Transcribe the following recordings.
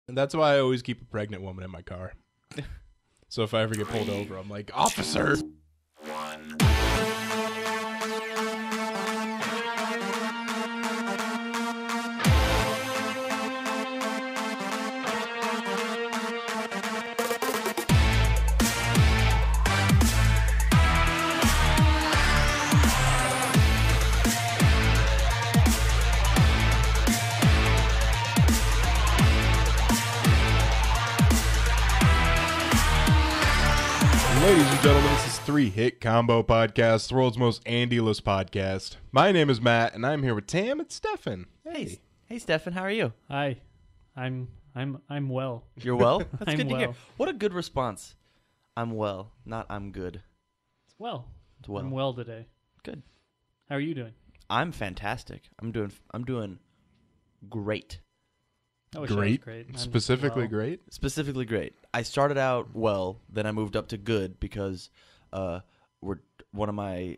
And that's why I always keep a pregnant woman in my car. So if I ever get pulled over, I'm like, officer. Ladies and gentlemen, this is Three Hit Combo Podcast, the world's most Andy-less podcast. My name is Matt, and I'm here with Tam and Stephan. Hey, Stephan, how are you? Hi, I'm well. You're well? That's I'm good to hear. well. What a good response. I'm well, not I'm good. It's well. It's well. I'm well today. Good. How are you doing? I'm fantastic. I'm doing great. I wish I was Great? great. I'm Specifically well. great? Specifically great. I started out well, then I moved up to good because one of my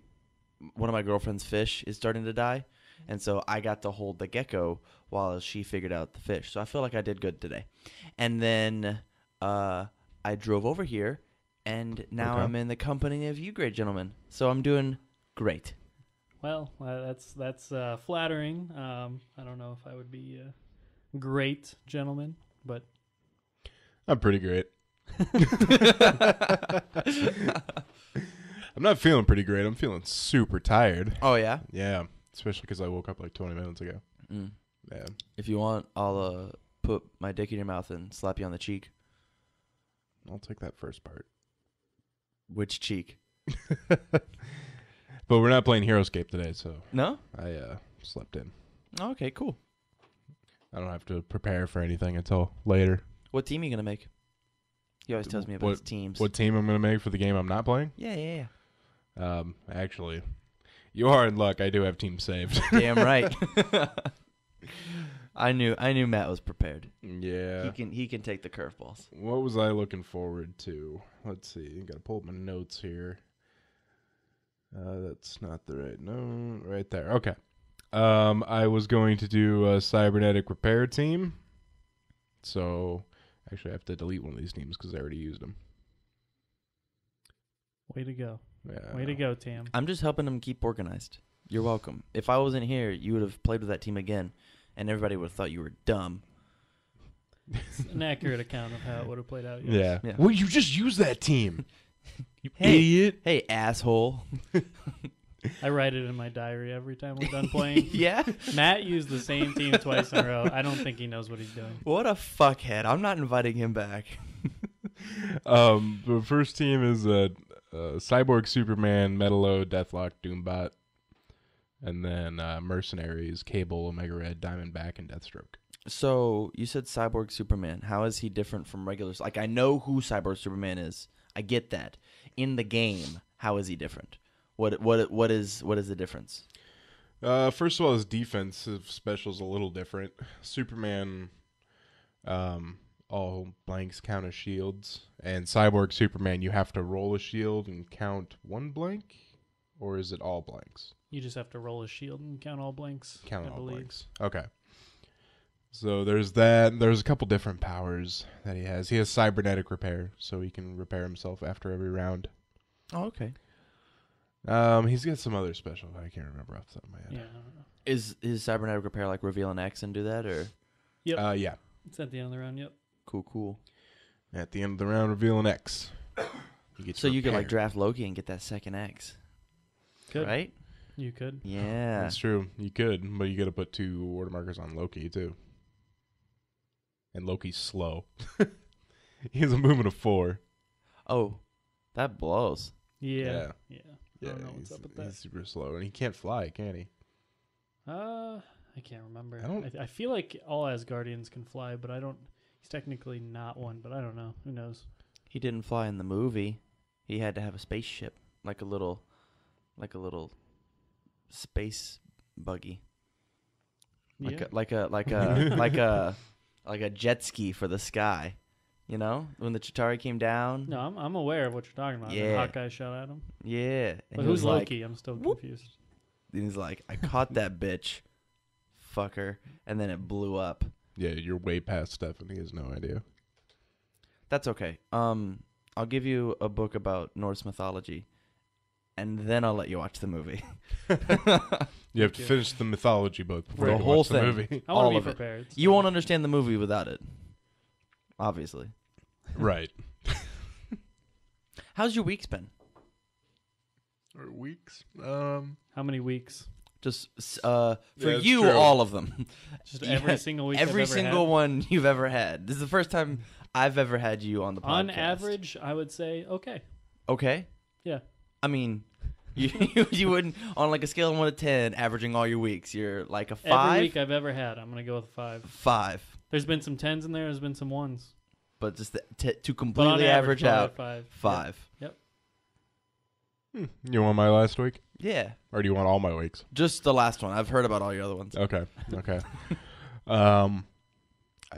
girlfriend's fish is starting to die, and so I got to hold the gecko while she figured out the fish. So I feel like I did good today. And then I drove over here, and now Okay. I'm in the company of you great gentlemen. So I'm doing great. Well, that's flattering. I don't know if I would be great, gentlemen, but I'm pretty great. I'm not feeling pretty great. I'm feeling super tired. Oh, yeah? Yeah, especially because I woke up like 20 minutes ago. Mm. Yeah. If you want, I'll put my dick in your mouth and slap you on the cheek. I'll take that first part. Which cheek? But we're not playing Heroescape today, so No? I slept in. Okay, cool. I don't have to prepare for anything until later. What team are you going to make? He always tells me about his teams. What team I'm going to make for the game I'm not playing? Yeah. Actually, you are in luck. I do have teams saved. Damn right. I knew Matt was prepared. Yeah. He can take the curveballs. What was I looking forward to? Let's see. Got to pull up my notes here. That's not the right note. Right there. Okay. I was going to do a cybernetic repair team. So, actually, I have to delete one of these teams because I already used them. way to go. Yeah. Way to go, Tam. I'm just helping him keep organized. You're welcome. If I wasn't here, you would have played with that team again, and everybody would have thought you were dumb. It's an accurate account of how it would have played out. Yeah. Yeah. Well, you just used that team. You Hey. idiot. Hey, asshole. I write it in my diary every time we're done playing. Yeah? Matt used the same team twice in a row. I don't think he knows what he's doing. What a fuckhead. I'm not inviting him back. The first team is Cyborg, Superman, Metalo, Deathlock, Doombot, and then Mercenaries, Cable, Omega Red, Diamondback, and Deathstroke. So, you said Cyborg Superman. How is he different from regulars? Like, I know who Cyborg Superman is. I get that. In the game, how is he different? What is the difference? First of all, his defensive special is a little different. Superman, all blanks count as shields, and Cyborg Superman, you have to roll a shield and count one blank, or is it all blanks? You just have to roll a shield and count all blanks. Count I all believe. blanks. Okay. So there's that. There's a couple different powers that he has. He has cybernetic repair, so he can repair himself after every round. Oh, okay. He's got some other special I can't remember off the top of my head. Yeah. I don't know. Is cybernetic repair like reveal an X and do that, or? Yep. Yeah. It's at the end of the round. Yep. Cool. At the end of the round, reveal an X. So you could like draft Loki and get that second X, Could. right? You could. Yeah. That's true. You could, but you got to put 2 order markers on Loki too. And Loki's slow. He has a movement of 4. Oh, that blows. Yeah. Yeah. I don't know what's up with that. He's super slow, and he can't fly, can he? I can't remember. I don't- I feel like all Asgardians can fly, but I don't. He's technically not one, but I don't know. Who knows? He didn't fly in the movie. He had to have a spaceship, like a little space buggy, Yeah. like a jet ski for the sky. You know, when the Chitauri came down. No, I'm aware of what you're talking about. Yeah. The Hawkeye shot at him. Yeah. And But he who's was like- Loki? I'm still whoop. confused. And he's like, I caught that bitch, fucker, and then it blew up. Yeah, you're way past Stephan. He has no idea. That's okay. I'll give you a book about Norse mythology, and then I'll let you watch the movie. You have to finish the mythology book before The you can whole watch the thing. movie. I want all to of be it. prepared. You won't understand the movie without it. Obviously. Right. How's your week's been? Or weeks. How many weeks? Just for Yeah, it's you, true. all of them. Just Yeah, every single week. Every I've ever single had? one you've ever had. This is the first time I've ever had you on the podcast. On average, I would say okay. Okay. Yeah. I mean, you wouldn't on like a scale of 1 to 10, averaging all your weeks. You're like a 5. Every week I've ever had, I'm gonna go with a 5. 5, There's been some 10s in there. There's been some 1s. but just to But on completely average out, 5. 5. You want my last week? Yeah, Or do you want all my weeks? just the last one. I've heard about all your other ones. Okay. I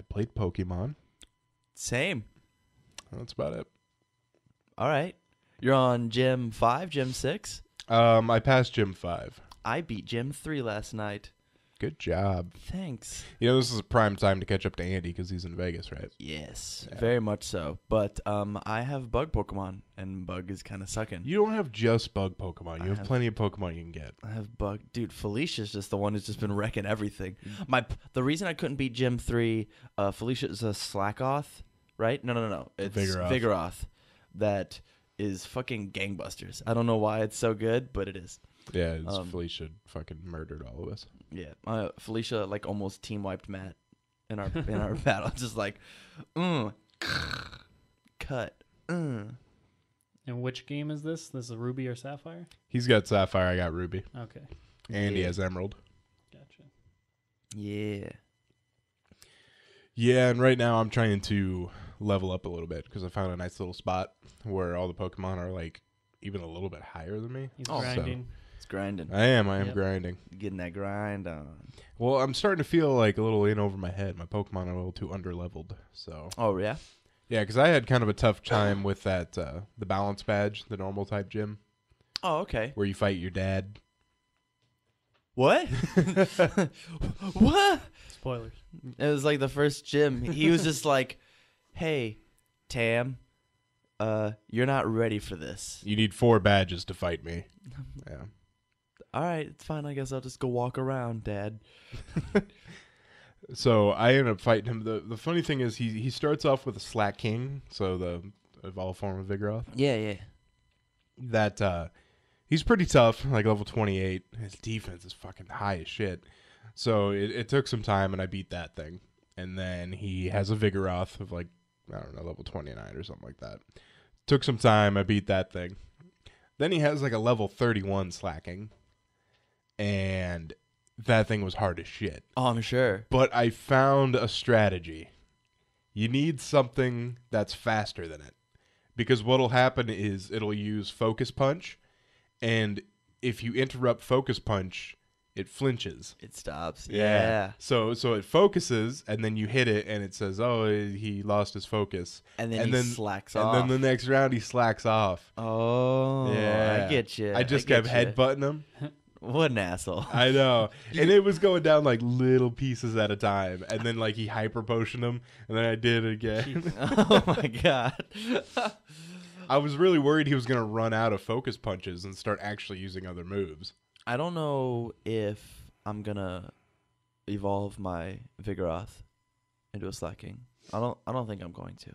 played Pokemon. Same. That's about it. All right. You're on Gym 5, Gym 6. I passed Gym 5. I beat Gym 3 last night. Good job. Thanks. You know, this is a prime time to catch up to Andy because he's in Vegas, right? Yes, Yeah. very much so. But I have bug Pokemon, and bug is kind of sucking. You don't have just bug Pokemon. I You have have- plenty of Pokemon you can get. I have bug, dude. Felicia's just the one who's just been wrecking everything. The reason I couldn't beat Gym 3, Felicia is a Slackoth, right? No. It's Vigoroth. That is fucking gangbusters. I don't know why it's so good, but it is. Yeah, Felicia fucking murdered all of us. Yeah, Felicia like almost team wiped Matt in our battle. Just like, cut. And which game is this? This is Ruby or Sapphire? He's got Sapphire, I got Ruby. Okay, Andy Yeah. has Emerald. gotcha. Yeah. Yeah, and right now I'm trying to level up a little bit because I found a nice little spot where all the Pokemon are like even a little bit higher than me. He's Oh, so- grinding. It's grinding. I am Yep. grinding. Getting that grind on. Well, I'm starting to feel like a little in over my head. My Pokemon are a little too underleveled. So Oh yeah. yeah, because I had kind of a tough time with that the balance badge, the normal type gym, Oh okay. where you fight your dad. What? What? Spoilers. It was like the first gym. He was just like, "Hey, Tam, you're not ready for this." You need 4 badges to fight me. Yeah. All right, it's fine. I guess I'll just go walk around, Dad. So I ended up fighting him. The funny thing is he starts off with a Slack King, so the evolved form of Vigoroth. Yeah. That he's pretty tough, like level 28. His defense is fucking high as shit. So it took some time, and I beat that thing. And then he has a Vigoroth of like, I don't know, level 29 or something like that. Took some time, I beat that thing. Then he has like a level 31 Slacking, and that thing was hard as shit. Oh, I'm sure. But I found a strategy. You need something that's faster than it. Because what'll happen is it'll use Focus Punch, and if you interrupt Focus Punch, it flinches. It stops. Yeah. So it focuses, and then you hit it, and it says, "Oh, he lost his focus." And then he slacks and off. then the next round he slacks off. Oh, Yeah, I get you. I just kept headbutting him. What an asshole. I know, and it was going down like little pieces at a time, and then like he hyper potioned him, and then I did it again. Oh my god. I was really worried he was gonna run out of focus punches and start actually using other moves. I don't know if I'm gonna evolve my Vigoroth into a Slacking. I don't think I'm going to.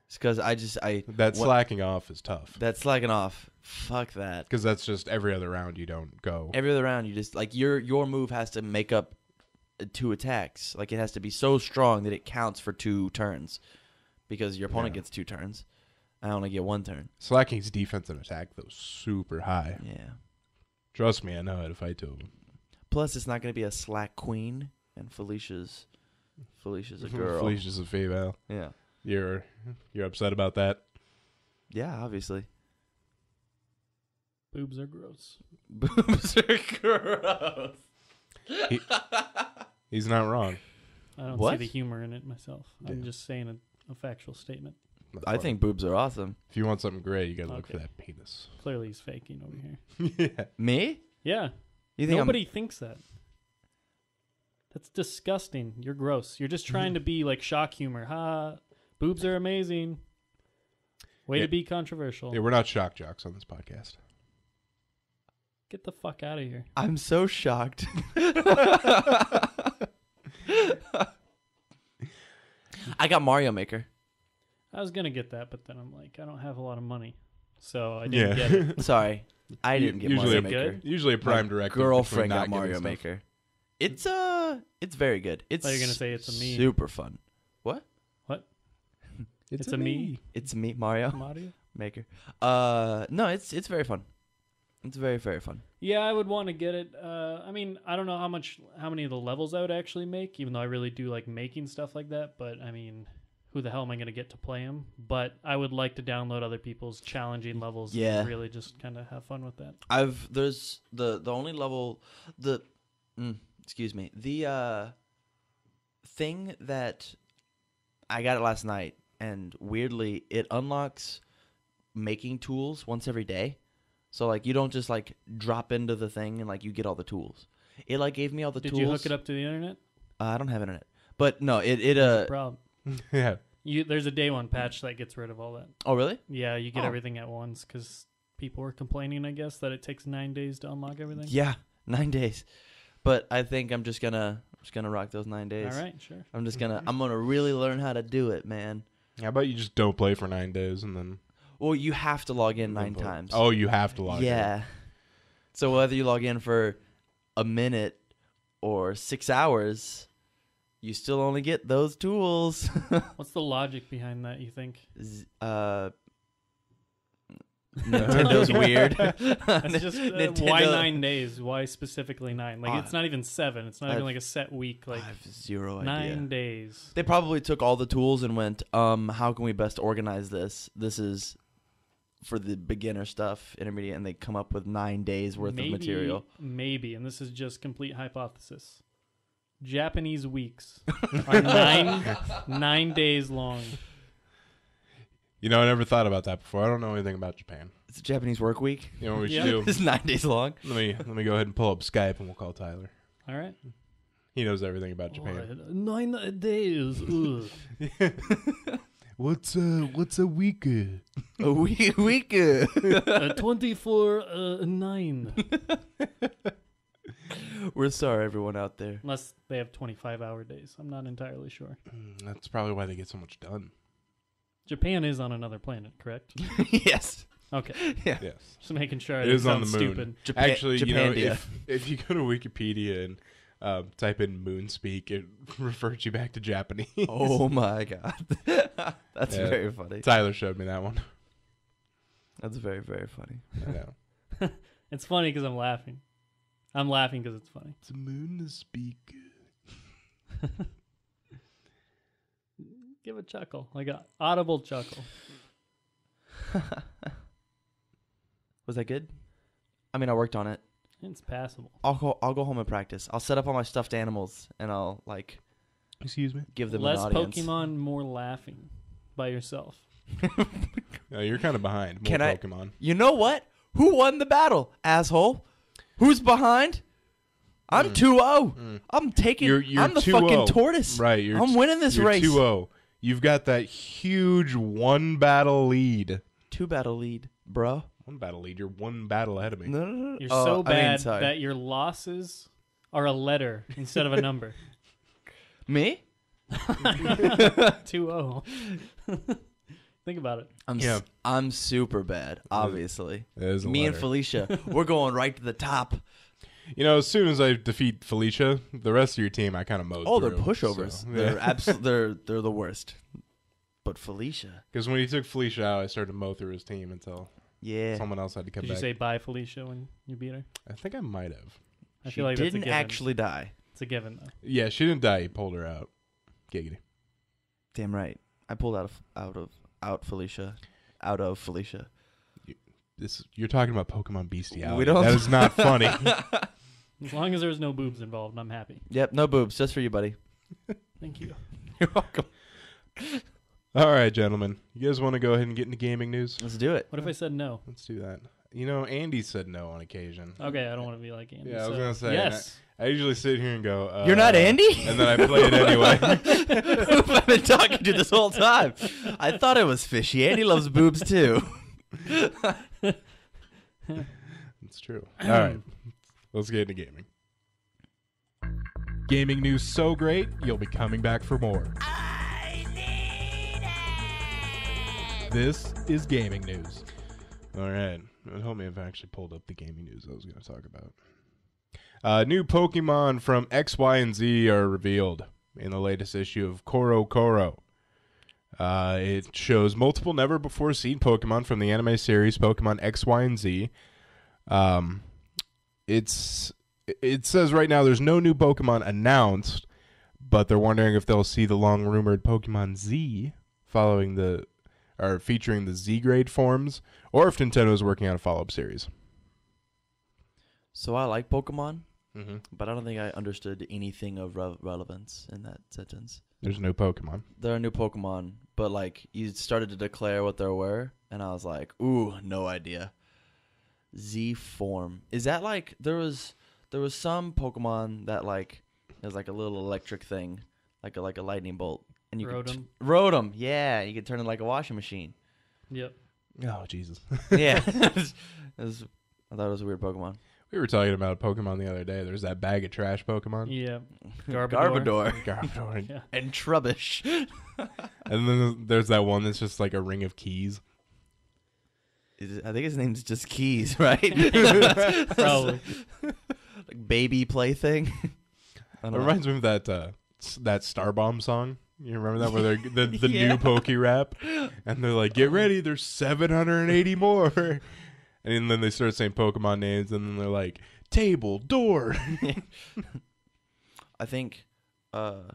It's because That slacking off is tough that slacking off. Fuck that. because that's just every other round you don't go. Every other round, you just like your move has to make up 2 attacks. Like it has to be so strong that it counts for 2 turns, because your opponent Yeah. gets 2 turns. I only get 1 turn. Slacking's defense and attack though super high. Yeah. Trust me, I know how to fight 2 of them. Plus, it's not going to be a Slack Queen, and Felicia's a girl. Felicia's a female. Yeah. You're upset about that? Yeah, obviously. Boobs are gross. Boobs are gross. He's not wrong. I don't What? see the humor in it myself. I'm Yeah. just saying a factual statement. That's I fine. think boobs are awesome. if you want something great, you gotta look for Okay. that penis. Clearly, he's faking over here. Yeah. Me? Yeah. You think Nobody thinks that. That's disgusting. You're gross. You're just trying to be like shock humor. Ha, boobs are amazing. Way to be controversial. Yeah, we're not shock jocks on this podcast. Get the fuck out of here. I'm so shocked. I got Mario Maker. I was going to get that, but then I'm like, I don't have a lot of money. So I didn't get it. Sorry. I didn't get Usually Mario Maker. Usually a prime directive. Girlfriend between got not Mario getting stuff. Maker. It's very good. It's I thought you were gonna say it's a me. super fun. What? It's a me. It's me, Mario Mario? Maker. No, it's very fun. It's very, very fun. Yeah, I would want to get it. I mean, I don't know how many of the levels I would actually make, even though I really do like making stuff like that. But I mean, who the hell am I going to get to play them? But I would like to download other people's challenging levels and really just kind of have fun with that. There's the only level, excuse me, the thing that I got it last night, and weirdly, it unlocks making tools once every day. So, like, you don't just, like, drop into the thing and, like, you get all the tools. It, like, gave me all the tools. Did you hook it up to the internet? I don't have internet. But, no, Problem. Yeah. There's a day one patch that gets rid of all that. Oh, really? Yeah, you get everything at once because people were complaining, I guess, that it takes 9 days to unlock everything. Yeah, 9 days. But I think I'm just gonna rock those 9 days. All right, sure. I'm gonna really learn how to do it, man. How about you just don't play for 9 days and then... Well, you have to log in 9 times. Oh, you have to log in. Yeah. So whether you log in for a minute or 6 hours, you still only get those tools. What's the logic behind that, you think? Nintendo's weird. It's just why 9 days? Why specifically 9? Like it's not even 7. It's not even like a set week. Like I have zero idea. 9 days. They probably took all the tools and went, how can we best organize this? This is for the beginner stuff, intermediate, and they come up with 9 days worth of material. Maybe, and this is just complete hypothesis. Japanese weeks are 9 days long. You know, I never thought about that before. I don't know anything about Japan. It's a Japanese work week. You know what we Yeah. should do? It's 9 days long. Let me go ahead and pull up Skype and we'll call Tyler. All right. He knows everything about Japan. 9 days. Ugh. What's a week? A week. 24 9. We're sorry, everyone out there. Unless they have 25-hour days. I'm not entirely sure. That's probably why they get so much done. Japan is on another planet, correct? Yes. Okay. Yeah. Yes. Just making sure I It didn't is on sound the moon. stupid. Actually, you know, Japandia. if you go to Wikipedia and type in moon speak, it refers you back to Japanese. Oh my god. That's Yeah. very funny. Tyler showed me that one. That's very, very funny. I know. It's funny because I'm laughing. I'm laughing because it's funny. It's a moon speak. Give a chuckle, like an audible chuckle. Was that good? I mean, I worked on it. It's passable. I'll go home and practice. I'll set up all my stuffed animals and I'll like Excuse me? give them Less an audience. Pokemon, more laughing by yourself. No, you're kind of behind. More Can I- Pokemon. You know what? Who won the battle, asshole? Who's behind? I'm 2-0. I'm taking. You're I'm the 2-0. fucking tortoise. Right. I'm winning this you're race. 2-0. You've got that huge 1 battle lead. 2 battle lead, bro. 1 battle lead. You're 1 battle ahead of me. No. You're Oh, so bad sorry. that your losses are a letter instead of a number. Me? 2-0. Think about it. I'm super bad, obviously. It is a Me and letter. Felicia, we're going right to the top. You know, as soon as I defeat Felicia, the rest of your team I kind of mowed Oh, through. they're pushovers. So, They're they're the worst. But Felicia, Because when he took Felicia out, I started to mow through his team until yeah, someone else had to come Did back. you say bye, Felicia, when you beat her? I think I might have. I she feel like that's a didn't given. actually die. It's a given, though. Yeah, she didn't die. He pulled her out. Giggity. Damn right. I pulled out Felicia. Out of Felicia. You're talking about Pokemon bestiality. We don't- That is not funny. As long as there's no boobs involved, I'm happy. Yep, no boobs, just for you, buddy. Thank you. You're welcome. All right, gentlemen. You guys want to go ahead and get into gaming news? Let's do it. What if I said no? Let's do that. Andy said no on occasion. Okay, I don't want to be like Andy. Yeah, I was so gonna say. yes. I usually sit here and go, You're not Andy? And then I play it anyway. Who have I been talking to this whole time? I thought it was fishy. Andy loves boobs too. It's true. All right. Let's get into gaming. Gaming news so great, you'll be coming back for more. I need it. This is gaming news. All right. It would help me if I actually pulled up the gaming news I was going to talk about. New Pokemon from X, Y, and Z are revealed in the latest issue of Koro Koro. It shows multiple never-before-seen Pokemon from the anime series Pokemon X, Y, and Z. It says right now there's no new Pokemon announced, but they're wondering if they'll see the long-rumored Pokemon Z featuring the Z-grade forms, or if Nintendo's working on a follow-up series. So I like Pokemon, Mm-hmm. but I don't think I understood anything of relevance in that sentence. There's no Pokemon. There are new Pokemon, but like you started to declare what there were, and I was like, ooh, no idea. Z form. Is that like there was some Pokemon that like there's like a little electric thing, like a lightning bolt, and you Rotom. Rotom, yeah, you could turn it like a washing machine. Yep. Oh, Jesus. Yeah, I thought it was a weird Pokemon. We were talking about a Pokemon the other day. There's that bag of trash Pokemon. Yeah. Garbodor. Garbodor. Yeah. And Trubbish. And then there's that one that's just like a ring of keys. I think his name's just Keys, right? Probably. Like baby plaything. It reminds me of that Starbomb song. You remember that, where they're the Yeah. new Poke Rap, and they're like, "Get ready, there's 780 more," and then they start saying Pokemon names, and then they're like, "Table, door." I think. Go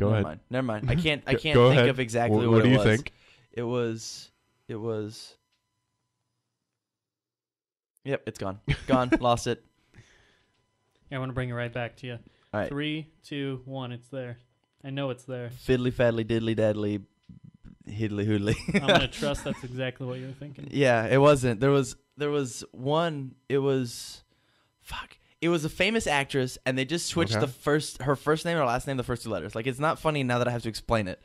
Never ahead. mind. Never mind. I can't Go think ahead. of exactly What what do it you was. think? It was. Yep, it's gone. Gone. Lost it. I want to bring it right back to you. All right. 3, 2, 1. It's there. I know it's there. Fiddly faddly diddly daddly, hiddly hoodly. I'm gonna trust that's exactly what you're thinking. Yeah, it wasn't. There was one. It was, fuck. It was a famous actress, and they just switched Okay. her first name and her last name, the first two letters. Like, it's not funny now that I have to explain it.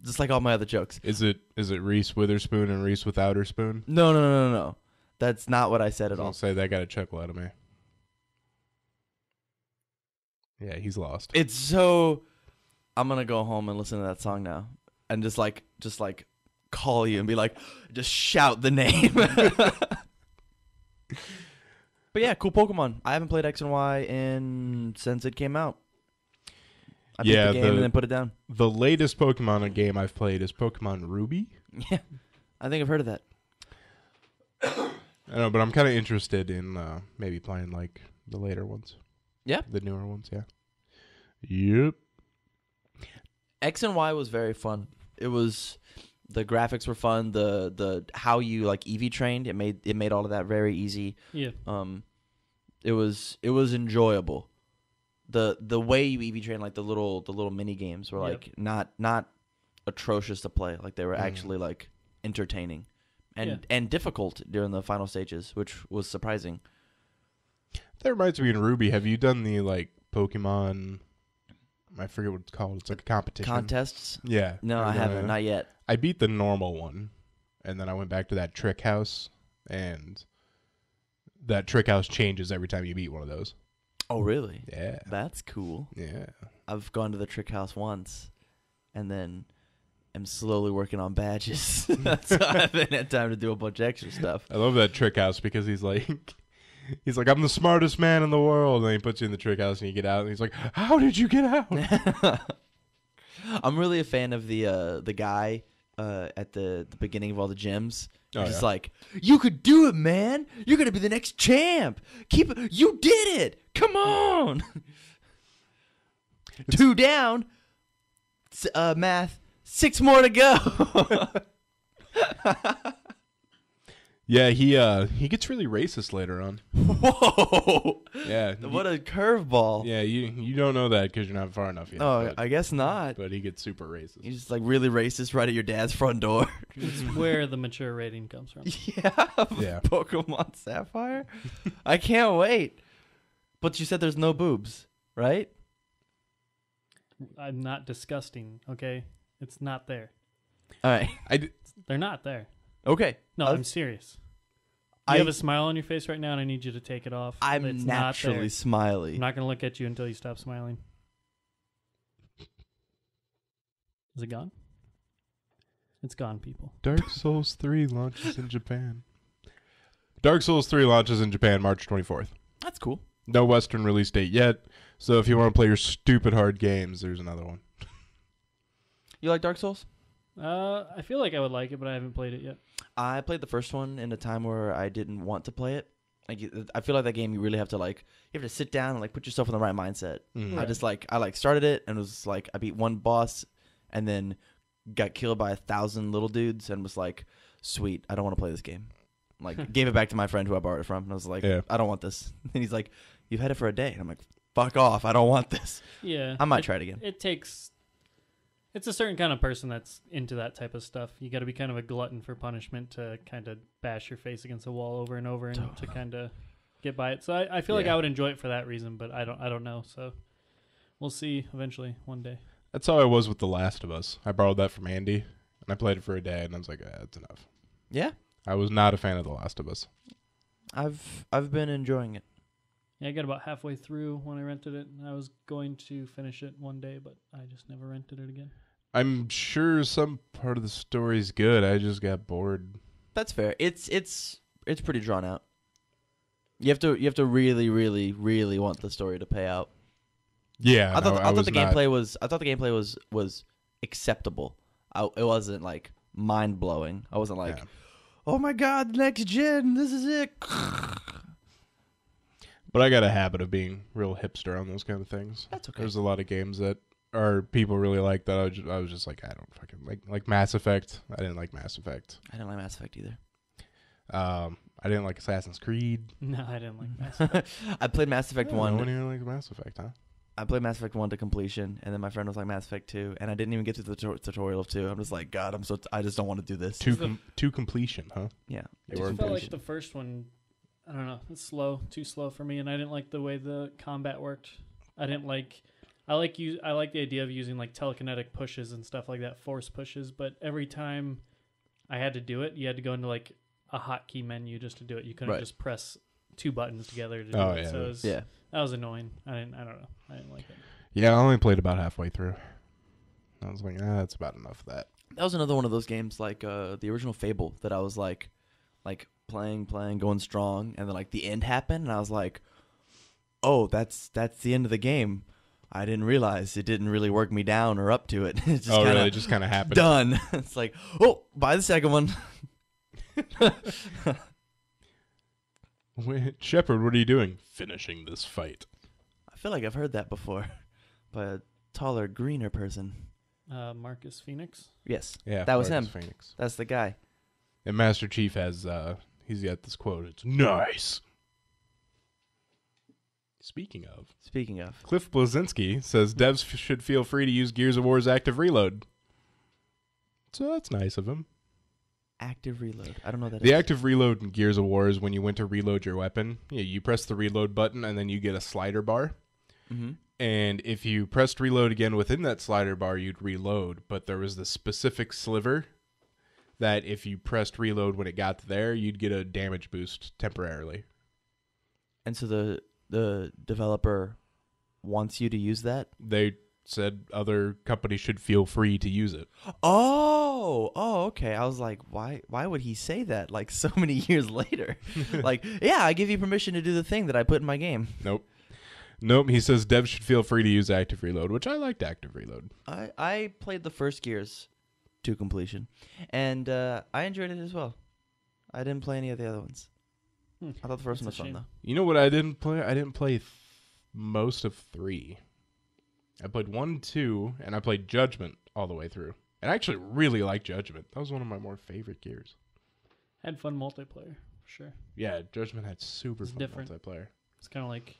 Just like all my other jokes. Is it Reese Witherspoon and Reese Withouterspoon? No. That's not what I said at I'll all. say that got a chuckle out of me. Yeah, he's lost. It's so. I'm gonna go home and listen to that song now, and just like call you and be like, just shout the name. But yeah, cool Pokemon. I haven't played X and Y since it came out. I beat the game and then put it down. The latest Pokemon game I've played is Pokemon Ruby. Yeah, I think I've heard of that. I know, but I'm kind of interested in maybe playing like the later ones. Yeah. The newer ones, yeah. Yep. X and Y was very fun. It was, the graphics were fun. The how you like EV trained, it made all of that very easy. Yeah. It was enjoyable. The way you EV train, like the little mini games were like not atrocious to play. Like they were actually like entertaining and difficult during the final stages, which was surprising. That reminds me, in Ruby, have you done the like Pokemon? I forget what it's called. It's like a competition. Contests? Yeah. No, I haven't. Not yet. I beat the normal one, and then I went back to that trick house, and that trick house changes every time you beat one of those. Oh, really? Yeah. That's cool. Yeah. I've gone to the trick house once, and then am slowly working on badges. So I haven't had time to do a bunch of extra stuff. I love that trick house because he's like, I'm the smartest man in the world, and he puts you in the trick house, and you get out, and he's like, how did you get out? I'm really a fan of the guy at the beginning of all the gyms. Oh, Just yeah. like, you could do it, man. You're gonna be the next champ. You did it. Come on. 2 down. Math. 6 more to go. Yeah, he gets really racist later on. Whoa! Yeah. What a curveball. Yeah, you don't know that because you're not far enough yet. Oh, but, I guess not. but he gets super racist. He's just like really racist right at your dad's front door. It's where the mature rating comes from. Yeah. Pokemon Sapphire? I can't wait. But you said there's no boobs, right? I'm not disgusting, okay? It's not there. All right. They're not there. Okay. No, I'm serious. You have a smile on your face right now, and I need you to take it off. I'm It's naturally not there. smiley. I'm not going to look at you until you stop smiling. Is it gone? It's gone, people. Dark Souls 3 launches in Japan. Dark Souls 3 launches in Japan March 24th. That's cool. No Western release date yet, so if you want to play your stupid hard games, there's another one. You like Dark Souls? I feel like I would like it, but I haven't played it yet. I played the first one in a time where I didn't want to play it. I feel like that game you really have to sit down and put yourself in the right mindset. Mm. I started it and was like I beat one boss and then got killed by 1,000 little dudes and was like, sweet, I don't want to play this game. Gave it back to my friend who I borrowed it from and I was like, Yeah. I don't want this. And he's like, you've had it for a day. And I'm like, fuck off, I don't want this. Yeah. I might try it again. It's a certain kind of person that's into that type of stuff. You got to be kind of a glutton for punishment to kind of bash your face against a wall over and over and to kind of get by it. So I feel like I would enjoy it for that reason, but I don't know. So we'll see eventually one day. That's how I was with The Last of Us. I borrowed that from Andy, and I played it for a day, and I was like, that's enough. Yeah, I was not a fan of The Last of Us. I've been enjoying it. Yeah, I got about halfway through when I rented it. I was going to finish it one day, but I just never rented it again. I'm sure some part of the story's good. I just got bored. That's fair. It's pretty drawn out. You have to really, really, really want the story to pay out. Yeah, I thought the gameplay was acceptable. It wasn't mind blowing. I wasn't like, oh my god, next gen, this is it. But I got a habit of being real hipster on those kind of things. That's okay. There's a lot of games that people really like that I was just like, I don't fucking like Mass Effect. I didn't like Mass Effect. I didn't like Mass Effect either. I didn't like Assassin's Creed. No, I didn't like Mass Effect. I played Mass Effect 1. No one here likes Mass Effect, huh? I played Mass Effect 1 to completion, and then my friend was like Mass Effect 2, and I didn't even get to the tutorial of 2. I'm just like, God, I just don't want to do this. To completion, huh? Yeah. I just felt like the first one, I don't know, it's too slow for me, and I didn't like the way the combat worked. I like the idea of using telekinetic pushes and stuff like that, force pushes, but every time I had to do it, you had to go into a hotkey menu just to do it. You couldn't just press two buttons together to do it. Yeah. So that was annoying. I don't know. I didn't like it. Yeah, I only played about halfway through. I was like, that's about enough of that. That was another one of those games the original Fable that I was playing, going strong, and then the end happened, and I was like, oh, that's the end of the game. I didn't realize it didn't really work me down or up to it. It just really? It just kind of happened. Done. It's like, oh, buy the second one. Shepard, what are you doing? Finishing this fight. I feel like I've heard that before by a taller, greener person. Marcus Phoenix? Yes. Yeah, that was Marcus him. Phoenix. That's the guy. And Master Chief has, he's got this quote. It's nice. Speaking of, Cliff Blazinski says devs should feel free to use Gears of War's active reload. So that's nice of him. Active reload. I don't know that. The active reload in Gears of War is when you went to reload your weapon. Yeah, you press the reload button and then you get a slider bar. Mm-hmm. And if you pressed reload again within that slider bar, you'd reload. But there was this specific sliver that if you pressed reload when it got there, you'd get a damage boost temporarily. And so the developer wants you to use that? They said other companies should feel free to use it. Oh, okay. I was like, why would he say that so many years later? Yeah, I give you permission to do the thing that I put in my game. Nope. He says devs should feel free to use active reload, which I liked active reload. I played the first Gears to completion, and I enjoyed it as well. I didn't play any of the other ones. I thought the first one was fun, though. You know what I didn't play? I didn't play most of 3. I played 1, 2, and I played Judgment all the way through. And I actually really like Judgment. That was one of my more favorite Gears. Had fun multiplayer, for sure. Yeah, Judgment had super It's fun different. multiplayer. It's kind of like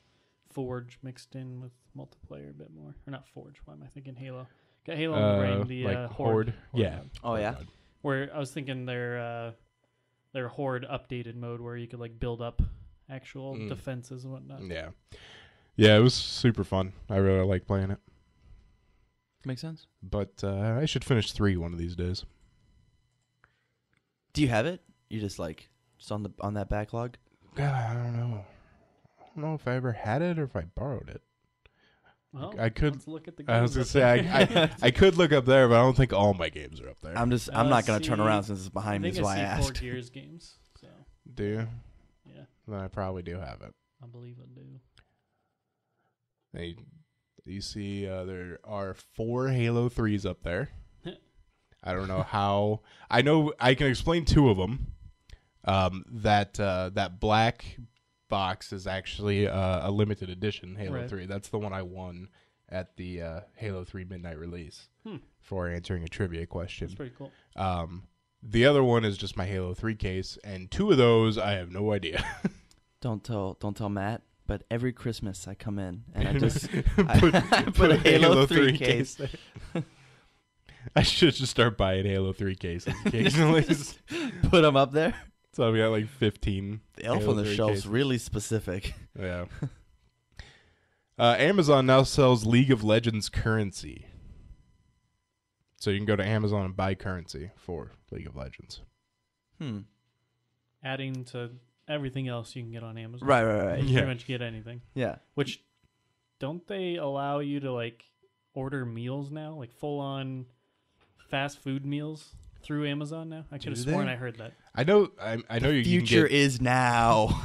Forge mixed in with multiplayer a bit more. Or not Forge, why am I thinking Halo? Got Halo on the brain, the like Horde. Yeah. mode. Oh, yeah? mode. Where I was thinking their Horde updated mode where you could like build up actual defenses and whatnot. Yeah. Yeah, it was super fun. I really like playing it. Makes sense. But I should finish 3 one of these days. Do you have it? You just on that backlog? I don't know. I don't know if I ever had it or if I borrowed it. Well, I could. let's look at the I was games gonna up say there. I could look up there, but I don't think all my games are up there. I'm not gonna turn see, around since it's behind me. I Is think why I I see 4 asked. Gears games. So Do you? yeah, Then I probably do have it. I believe I do. Hey, you see, there are 4 Halo 3s up there. I don't know how. I know I can explain 2 of them. That black box is actually a limited edition Halo Right. 3. That's the one I won at the Halo 3 midnight release Hmm. for answering a trivia question. That's pretty cool. The other one is just my Halo 3 case, and 2 of those I have no idea. Don't tell Matt. But every Christmas I come in and I just put a Halo 3 case. there. I should just start buying Halo 3 cases occasionally. Put them up there. So I've got like 15. The elf Halo on the 3 shelf's cases. really specific. Yeah. Amazon now sells League of Legends currency. So you can go to Amazon and buy currency for League of Legends. Adding to everything else you can get on Amazon. Right. You Yeah. pretty much get anything. Yeah. Which, don't they allow you to like order meals now, like full on fast food meals through Amazon now? I could have Do sworn they? I heard that. I know you Future can get, is now.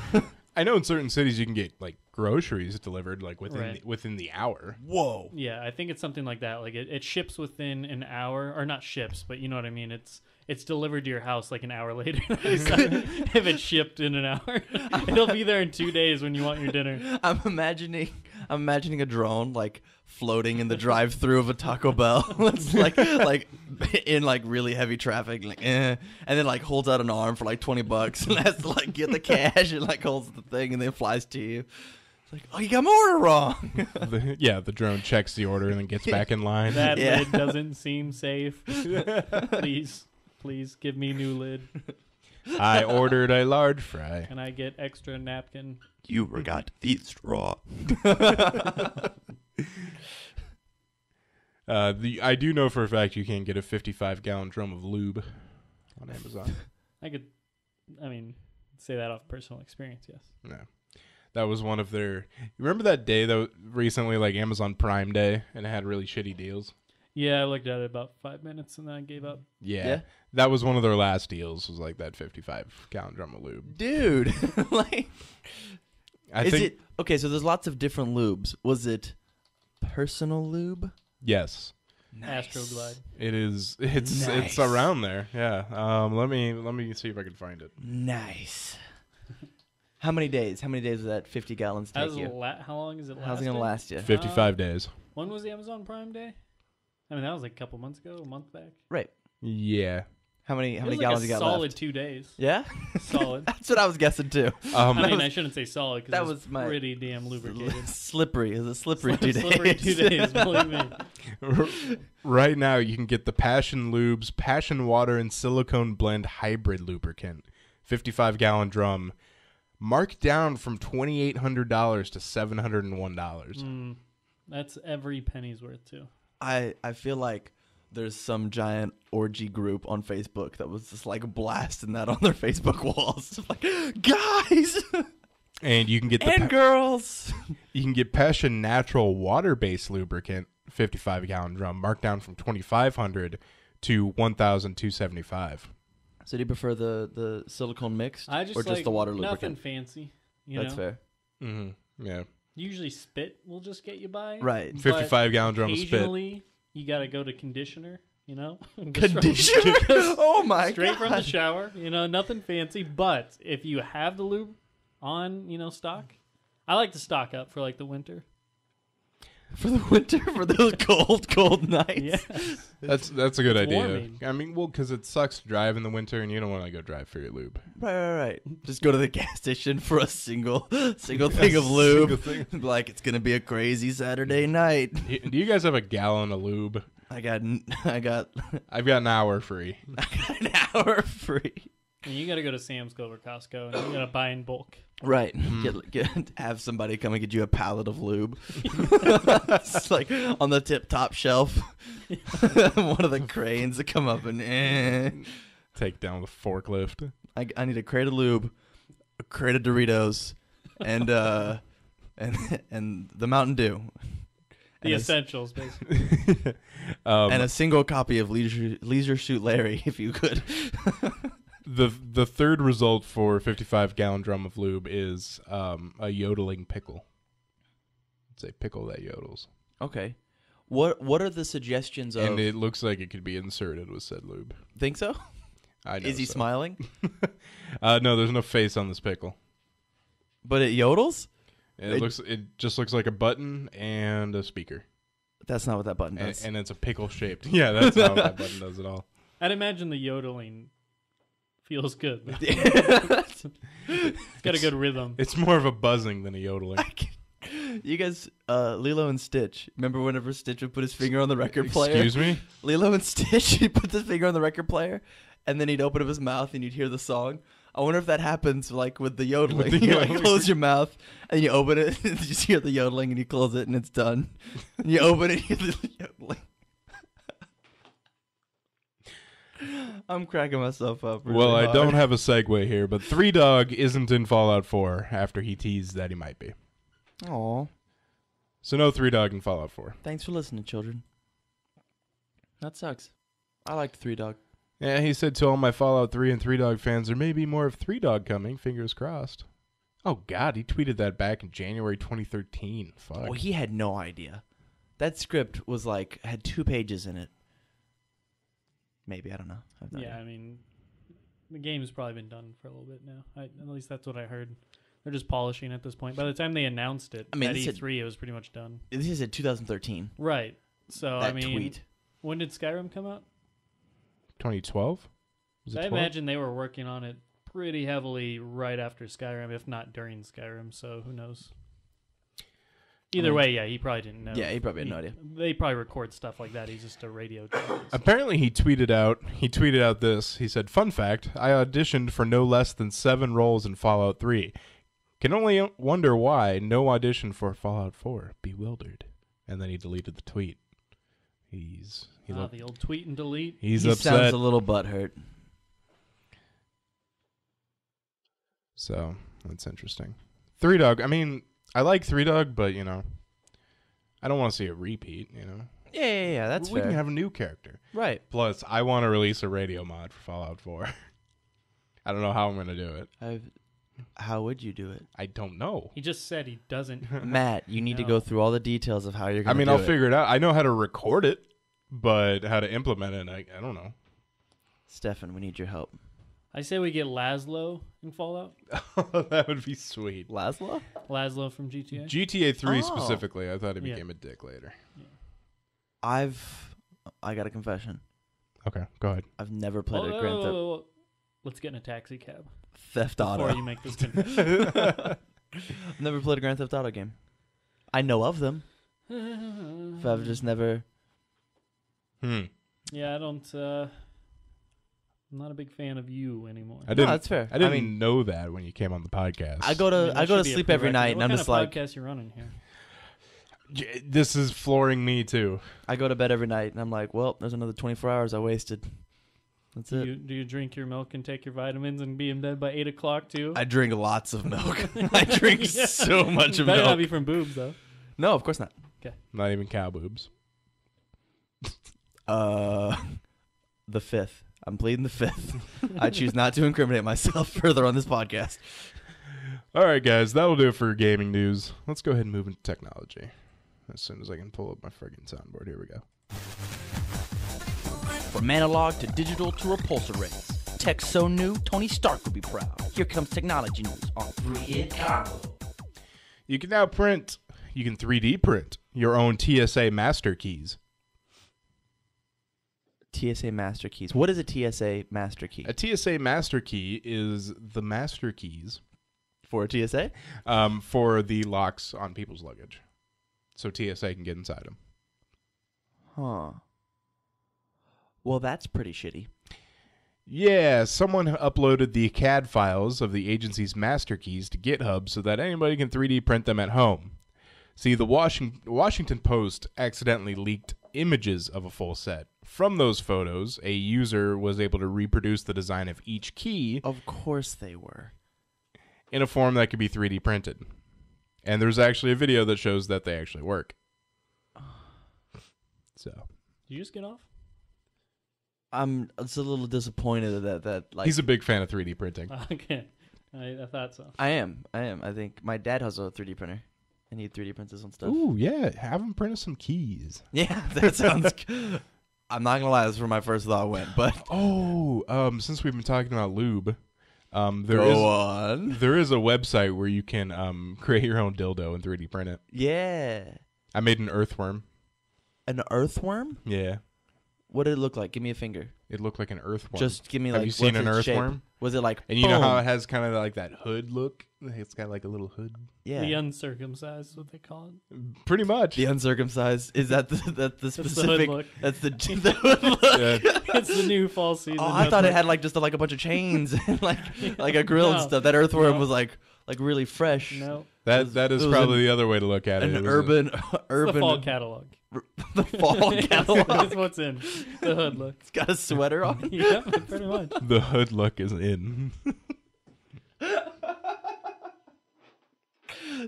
I know in certain cities you can get like groceries delivered like within Right. within the hour. Whoa. Yeah, I think it's something like that. Like it ships within an hour, or not ships, but you know what I mean. It's delivered to your house like an hour later. If it's shipped in an hour, it'll be there in 2 days when you want your dinner. I'm imagining a drone like floating in the drive-through of a Taco Bell. It's like in like really heavy traffic, like and then like holds out an arm for like $20 and has to like get the cash and like holds the thing and then flies to you. It's like, oh, you got my order wrong. The drone checks the order and then gets back in line. That Yeah. lid doesn't seem safe. Please give me new lid. I ordered a large fry. Can I get extra napkin? You forgot the straw. I do know for a fact you can get a 55-gallon drum of lube on Amazon. I say that off personal experience. Yes. No. That was one of their. You remember that day though? Recently, like Amazon Prime Day, and it had really shitty deals. Yeah, I looked at it about 5 minutes and then I gave up. Yeah, that was one of their last deals. Was like that 55-gallon drum of lube. Dude. Like, I think okay? So there's lots of different lubes. Was it personal lube? yes, Astroglide. it is. It's Nice. around there. Yeah. Let me see if I can find it. Nice. How many days? How many days does that 50 gallons take you? How long is it last? How's it gonna last you? 55 days. When was the Amazon Prime Day? I mean, that was like a couple months ago, a month back. Right. Yeah. How many It was like gallons a you got solid left? 2 days. Yeah. Solid. That's what I was guessing too. I mean, I shouldn't say solid because that it was was my- pretty damn lubricated. Slippery. It was a slippery 2 days. Slippery 2 days, believe me. Right now, you can get the Passion Lubes Passion Water and Silicone Blend Hybrid Lubricant, 55-gallon drum, marked down from $2,800 to $701. That's every penny's worth too. I feel like there's some giant orgy group on Facebook that was just like blasting that on their Facebook walls. Like, guys And you can get the and girls. you can get Passion Natural Water-Based Lubricant, 55-gallon drum, marked down from $2,500 to $1,275. So do you prefer the silicone mixed I just or just like the water nothing lubricant? fancy. You That's know? fair. Mm-hmm. Yeah. Usually spit will just get you by. Right. But 55-gallon drum of spit. Occasionally, you got to go to conditioner, you know? Conditioner? Oh my Straight god. from the shower, you know, nothing fancy. But if you have the lube on, stock, I like to stock up for like the winter. For the winter, for those cold nights. Yes. That's a good It's idea. warming. I mean, well, because it sucks to drive in the winter, and you don't want to go drive for your lube. Right. Just go to the gas station for a single thing of lube. Single thing. Like it's gonna be a crazy Saturday night. Do you guys have a gallon of lube? I got I've got an hour free. an hour free. And you got to go to Sam's Club or Costco, and you got to buy in bulk. Right. Have somebody come and get you a pallet of lube. It's like on the top shelf. One of the cranes that come up and Take down the forklift. I need a crate of lube, a crate of Doritos, and the Mountain Dew. The And essentials, basically. and a single copy of Leisure Suit Larry, if you could. The third result for 55-gallon drum of lube is a yodeling pickle. It's a pickle that yodels. Okay. What are the suggestions of... And it looks like it could be inserted with said lube. Think so? I know Is he so. smiling? No, there's no face on this pickle. But it yodels? It just looks like a button and a speaker. That's not what that button does. And it's a pickle shaped. Yeah, that's not what that button does at all. I'd imagine the yodeling feels good. It's got a good rhythm. It's more of a buzzing than a yodeling. You guys, Lilo and Stitch. Remember whenever Stitch would put his finger on the record player? Excuse me? Lilo and Stitch, he'd put his finger on the record player, and then he'd open up his mouth and you'd hear the song. I wonder if that happens like with the yodeling. With the You yodeling. close your mouth and you open it and you just hear the yodeling and you close it and it's done. And you open it and you hear the yodeling. I'm cracking myself up. Really Well, I hard. don't have a segue here, but Three Dog isn't in Fallout 4 after he teased that he might be. Aw. So no Three Dog in Fallout 4. Thanks for listening, children. That sucks. I liked Three Dog. Yeah, he said to all my Fallout 3 and Three Dog fans, there may be more of Three Dog coming, fingers crossed. Oh, God, he tweeted that back in January 2013. Fuck. Well, he had no idea. That script was like, had 2 pages in it. Maybe, I don't know. I have no Yeah, idea. I mean, the game's probably been done for a little bit now. At least that's what I heard. They're just polishing at this point. By the time they announced it I mean, at this E3, it was pretty much done. This is in 2013. Right. So, That I mean, tweet. when did Skyrim come out? 2012? Was it I 12? imagine they were working on it pretty heavily right after Skyrim, if not during Skyrim. So who knows? Either way, yeah, he probably didn't know. Yeah, he probably had no idea. They probably record stuff like that. He's just a radio jockey. Apparently he tweeted out this. He said, fun fact, I auditioned for no less than 7 roles in Fallout 3. Can only wonder why no audition for Fallout 4. Bewildered. And then he deleted the tweet. The old tweet and delete. He's He upset. sounds a little butthurt. So that's interesting. Three Dog. I mean, I like Three Dog, but I don't want to see a repeat. Yeah, that's we fair. can have a new character. Right. Plus, I want to release a radio mod for Fallout 4. I don't know how I'm going to do it. How would you do it? I don't know. He just said he doesn't. Matt, you need to No. go through all the details of how you're I going to mean, do I'll it. figure it out. I know how to record it, but how to implement it, I don't know. Stephan, we need your help. I say we get Laszlo in Fallout. That would be sweet. Laszlo? Laszlo from GTA. GTA 3 Oh. specifically, I thought he Yeah. became a dick later. I got a confession. Okay, go ahead. I've never played Whoa, a Grand whoa, Theft whoa, whoa. Let's get in a taxi cab Auto. before you make this confession. I've never played a Grand Theft Auto game. I know of them, but I've just never... Yeah, I don't. I'm not a big fan of you anymore. I didn't. that's fair. I didn't I mean- know that when you came on the podcast. I go to That should be a sleep every prerequisite. night, and What I'm kind just of like, podcast you running here? This is flooring me too. I go to bed every night, and I'm like, well, there's another 24 hours I wasted. That's it. Do you drink your milk and take your vitamins and be in bed by 8 o'clock too? I drink lots of milk. I drink so much of Better not milk. be from Boobs though. No, of course not. Not even cow boobs. The 5th. I'm pleading the 5th. I choose not to incriminate myself further on this podcast. All right, guys, that'll do it for gaming news. Let's go ahead and move into technology. As soon as I can pull up my friggin' soundboard, here we go. From analog to digital to repulsor rays. Tech so new, Tony Stark would be proud. Here comes technology news on 3 in Combo. You can now print you can 3D print your own TSA master keys. TSA master keys. What is a TSA master key? A TSA master key is the master keys For a TSA? for the locks on people's luggage, so TSA can get inside them. Huh. Well, that's pretty shitty. Yeah, someone uploaded the CAD files of the agency's master keys to GitHub so that anybody can 3D print them at home. See, the Washington Post accidentally leaked images of a full set. From those photos, a user was able to reproduce the design of each key Of course they were. in a form that could be 3D printed. And there's actually a video that shows that they actually work. So Did you just get off? I'm just a little disappointed that like he's a big fan of 3D printing. Okay, I thought so. I am. I think my dad has a 3D printer, and he 3D prints his own stuff. Ooh, yeah, have him print us some keys. Yeah, that sounds. I'm not gonna lie, that's where my first thought went. But Since we've been talking about lube, go on. there is a website where you can create your own dildo and 3D print it. Yeah, I made an earthworm. an earthworm. Yeah, What did it look like? Give me a finger. it looked like an earthworm. Just give me Have like. you seen what's an its shape? earthworm? Was it like? And you know how boom? it has kind of like that hood look? It's got like a little hood. Yeah. The uncircumcised is what they call it. Pretty much. The uncircumcised is that the the hood specific? look. That's the hood look. Yeah. It's the new fall season. Oh, I thought it had like just like a bunch of chains and like a grill and No. stuff. That earthworm No. was like really fresh. No, That is it was probably the other way to look at it. An It was urban it's the fall catalog. the fall catalog. That's what's in the hood look. It's got a sweater on. Yeah, pretty much. the hood look is in.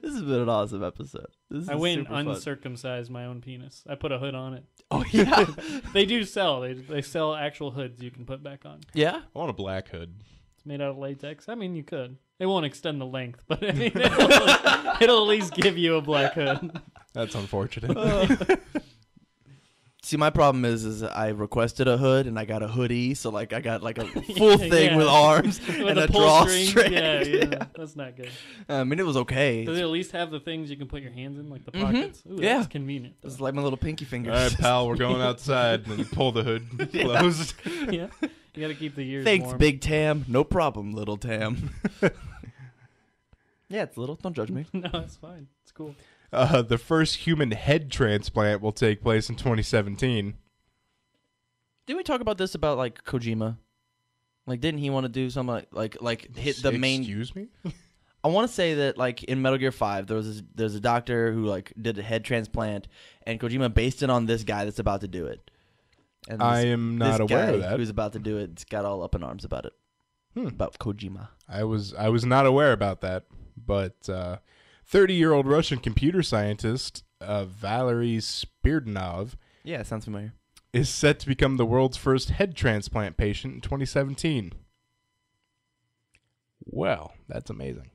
This has been an awesome episode. This is I went super fun. uncircumcised my own penis. I put a hood on it. Oh yeah, They do sell. They sell actual hoods you can put back on. yeah. I want a black hood. It's made out of latex. I mean, you could. It won't extend the length, but I mean, it'll at least give you a black hood. That's unfortunate. See, my problem is I requested a hood and I got a hoodie, so like I got like a full thing Yeah. with arms With and a pull drawstring. Yeah, that's not good. I mean, it was okay. Does it at least have the things you can put your hands in, like the Mhm. pockets? Ooh, Yeah. that's convenient. It's though. like my little pinky finger. All right, pal, we're going outside. And then you pull the hood closed. Yeah, you got to keep the ears Thanks, warm. Big Tam. No problem, Little Tam. Yeah, it's little. Don't judge me. No, it's fine. It's cool. The first human head transplant will take place in 2017. Didn't we talk about this about like Kojima? Like, didn't he want to do something like hit the main? Excuse me? I want to say that like in Metal Gear 5, there's a doctor who like did a head transplant, and Kojima based it on this guy that's about to do it. And I am not this aware guy of that. who's about to do it got all up in arms about it. About Kojima. I was not aware about that, but 30-year-old Russian computer scientist Valery Spiridonov Yeah, sounds familiar. is set to become the world's first head transplant patient in 2017. Well, that's amazing.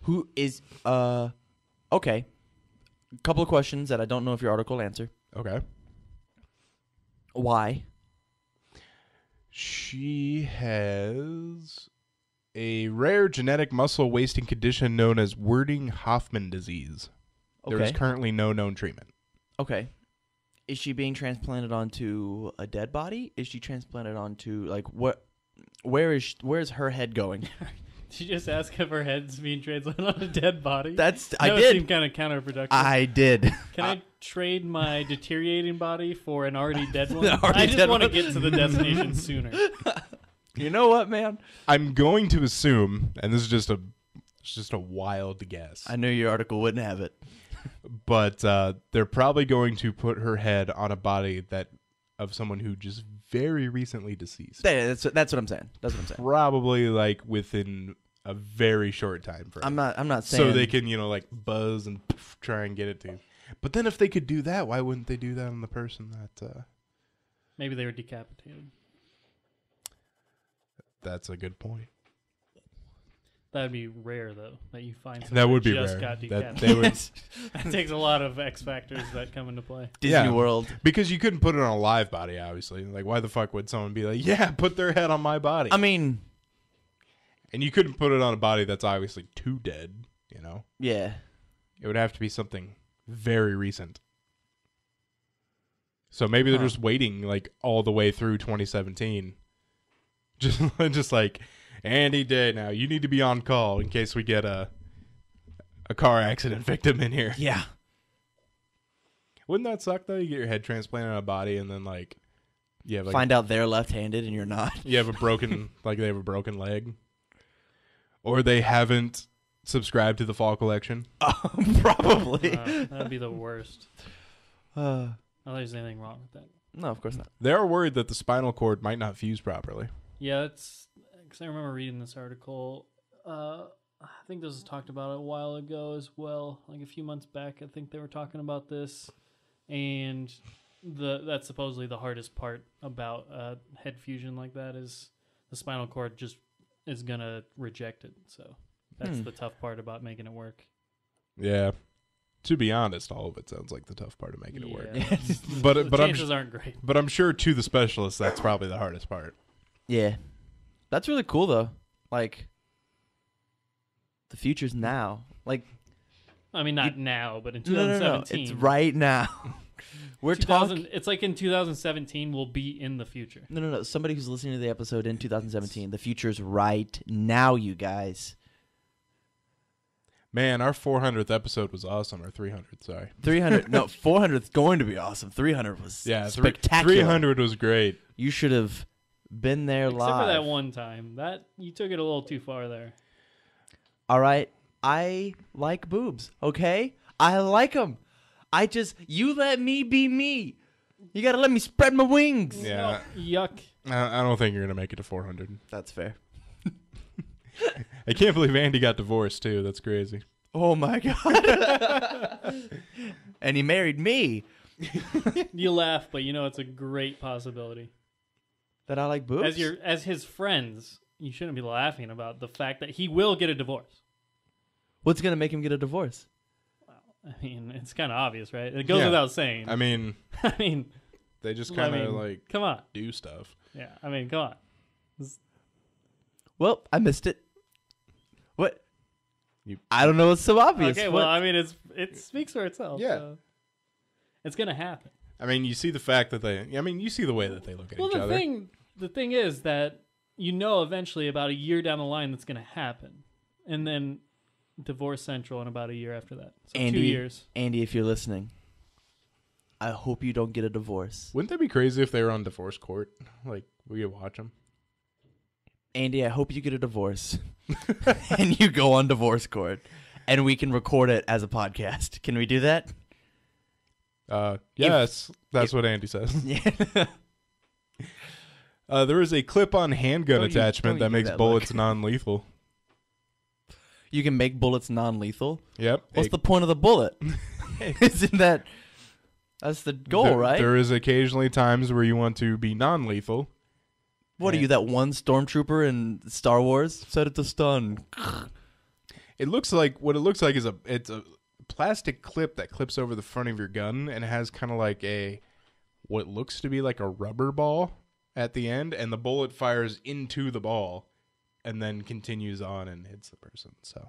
Who is okay. A couple of questions that I don't know if your article will answer. Okay. Why? She has a rare genetic muscle wasting condition known as Werding-Hoffman disease. There is Okay. currently no known treatment. Okay. Is she being transplanted onto a dead body? Is she transplanted onto like what? Where's her head going? Did you just ask if her head's being translated on a dead body? That's That I would did. seem kind of counterproductive. I did. Can I trade my deteriorating body for an already dead one? already I just dead want to one. get to the destination sooner. You know what, man? I'm going to assume, and this is just a wild guess, I knew your article wouldn't have it. but they're probably going to put her head on a body of someone who just very recently deceased. That's what I'm saying. That's what I'm saying. Probably like within a very short time frame. I'm not saying. So they can, like buzz and poof, try and get it to. But then if they could do that, why wouldn't they do that on the person that... Maybe they were decapitated. That's a good point. That would be rare, though, that you find someone That would be just rare. got That decapitated. they would, That takes a lot of X factors that come into play. Disney Yeah. World. because you couldn't put it on a live body, obviously. Like, why the fuck would someone be like, yeah, put their head on my body? I mean, And you couldn't put it on a body that's obviously too dead, yeah. It would have to be something very recent. So maybe they're just waiting like all the way through 2017. Just like, Andy Day now, you need to be on call in case we get a car accident victim in here. Yeah. Wouldn't that suck though? You get your head transplanted on a body and then like you have like Find out they're left-handed and you're not. you have a broken like they have a broken leg. Or they haven't subscribed to the fall collection. Probably. That'd be the worst. Uh, I don't think there's anything wrong with that. no, of course not. They are worried that the spinal cord might not fuse properly. Yeah, it's because I remember reading this article. I think this was talked about a while ago as well, like a few months back. I think they were talking about this, and that's supposedly the hardest part about head fusion like that is the spinal cord just is gonna reject it. So that's the tough part about making it work. Yeah. To be honest, all of it sounds like the tough part of making it work. The But chances aren't great. But I'm sure to the specialist that's probably the hardest part. Yeah. That's really cool, though. Like, the future's now. Like, I mean, not now, but in no. 2017. It's right now. We're talking. It's like in 2017, we'll be in the future. No. Somebody who's listening to the episode in 2017. The future's right now, you guys. Man, our 400th episode was awesome. Or 300, sorry. 300. No, 400 is going to be awesome. 300 was spectacular. 300 was great. You should have been there Except live. for that one time. That you took it a little too far there. All right. I like boobs, okay? I like them. You let me be me. You got to let me spread my wings. Yeah. Oh, yuck. I don't think you're going to make it to 400. That's fair. I can't believe Andy got divorced, too. That's crazy. Oh, my God. And he married me. You laugh, but you know it's a great possibility. That I like boobs? As his friends, you shouldn't be laughing about the fact that he will get a divorce. What's going to make him get a divorce? I mean, it's kind of obvious, right? It goes without saying. I mean, they just kind of like come on, do stuff. Yeah, I mean, come on. Well, I missed it. What? I don't know what's so obvious. Okay, well, I mean, it speaks for itself. Yeah. So it's gonna happen. I mean, you see the fact that you see the way that they look at each other. The thing is that eventually about a year down the line that's gonna happen, and then Divorce Central in about a year after that. So Andy, 2 years. Andy, if you're listening, I hope you don't get a divorce. Wouldn't that be crazy if they were on divorce court? Like, we could watch them. Andy, I hope you get a divorce and you go on divorce court and we can record it as a podcast. Can we do that? Yes, that's what Andy says. Yeah. There is a clip-on handgun attachment that don't makes use that bullets look. non-lethal. You can make bullets non-lethal? Yep. What's the point of the bullet? Isn't that's the goal, right? There is occasionally times where you want to be non-lethal. What are you, that one stormtrooper in Star Wars? Set it to stun. It looks like is it's a plastic clip that clips over the front of your gun and it has kind of like what looks to be like a rubber ball at the end, and the bullet fires into the ball and then continues on and hits the person. So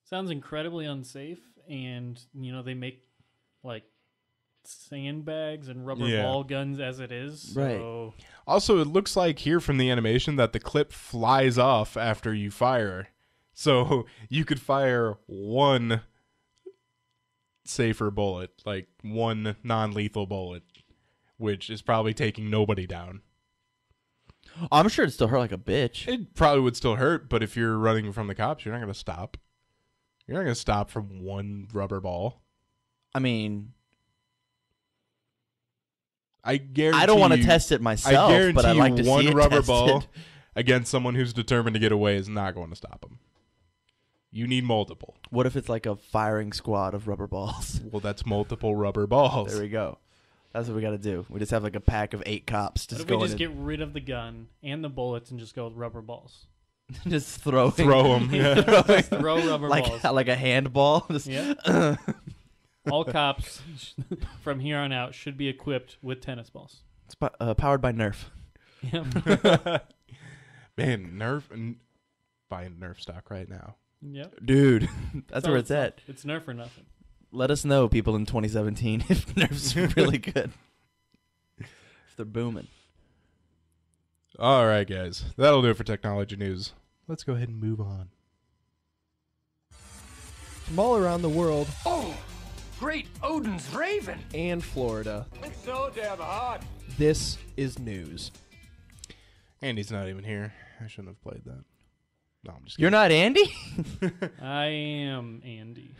Sounds incredibly unsafe, and they make like sandbags and rubber ball guns as it is. So. Right. Also, it looks like here from the animation that the clip flies off after you fire. So you could fire one safer bullet, like one non-lethal bullet, which is probably taking nobody down. I'm sure it'd still hurt like a bitch. It probably would still hurt, but if you're running from the cops, you're not going to stop. You're not going to stop from one rubber ball. I mean, I guarantee I don't want to test it myself, but I'd like to see one it rubber tested. ball against someone who's determined to get away is not going to stop them. You need multiple. What if it's like a firing squad of rubber balls? Well, that's multiple rubber balls. There we go. That's what we got to do. We just have like a pack of 8 cops. What if we just get rid of the gun and the bullets and just go with rubber balls? just throw them. Yeah. Just throw rubber balls. Like a handball. Just Yeah. All cops from here on out should be equipped with tennis balls. It's powered by Nerf. Yep. Man, Nerf, buying Nerf stock right now. Yep. Dude, that's So where it's at. It's Nerf or nothing. Let us know, people in 2017, if Nerf's really good. If they're booming. All right, guys. That'll do it for technology news. Let's go ahead and move on. From all around the world Oh, great Odin's Raven. and Florida, It's so damn hot. this is news. Andy's not even here. I shouldn't have played that. No, I'm just You're kidding. not Andy? I am Andy.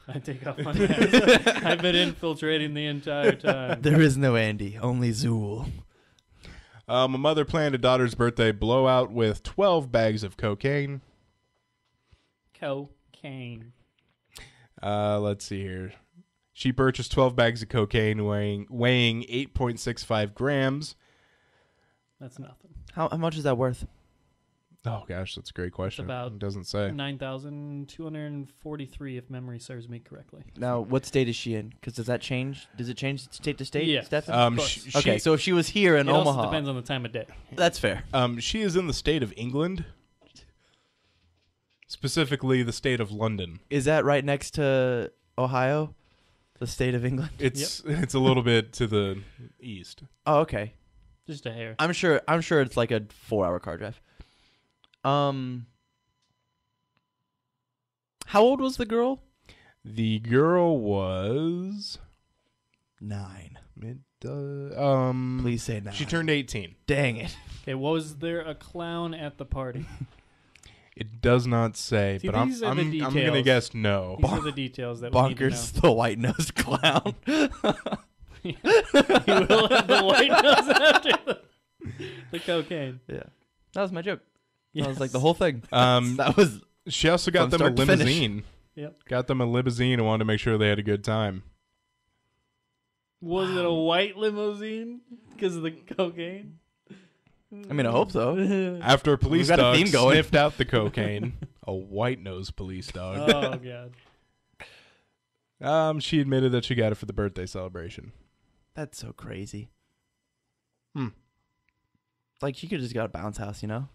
I take off my mask. I've been infiltrating the entire time. There is no Andy, only Zool. A mother planned a daughter's birthday blowout with 12 bags of cocaine. Cocaine. Let's see here. She purchased 12 bags of cocaine weighing 8.65 grams. That's nothing. How much is that worth? Oh, gosh, that's a great question. about It doesn't say. 9,243, if memory serves me correctly. Now, what state is she in? Because does that change? Does it change state to state, Yes. Stephan? Of course. Okay, so if she was here in It also Omaha, depends on the time of day. that's fair. she is in the state of England. Specifically, the state of London. Is that right next to Ohio, the state of England? It's a little bit to the east. Oh, okay. Just a hair. I'm sure it's like a 4-hour car drive. How old was the girl? The girl was 9. Please say 9. She turned 18. Dang it. Okay, was there a clown at the party? It does not say, See, but I'm these are the gonna details. guess no. These are the details that we need to know. Bonkers, the white-nosed clown. You will have the white nose after the cocaine. Yeah. That was my joke. Yes. That was like the whole thing. Um, That was She also got From them a start to finish. limousine. Yep. Got them a limousine and wanted to make sure they had a good time. Was it a white limousine because of the cocaine? I mean, I hope so. After a police got a dog theme going. sniffed out the cocaine, a white-nosed police dog. Oh god. She admitted that she got it for the birthday celebration. That's so crazy. Hmm. Like, she could have just got a bounce house, you know?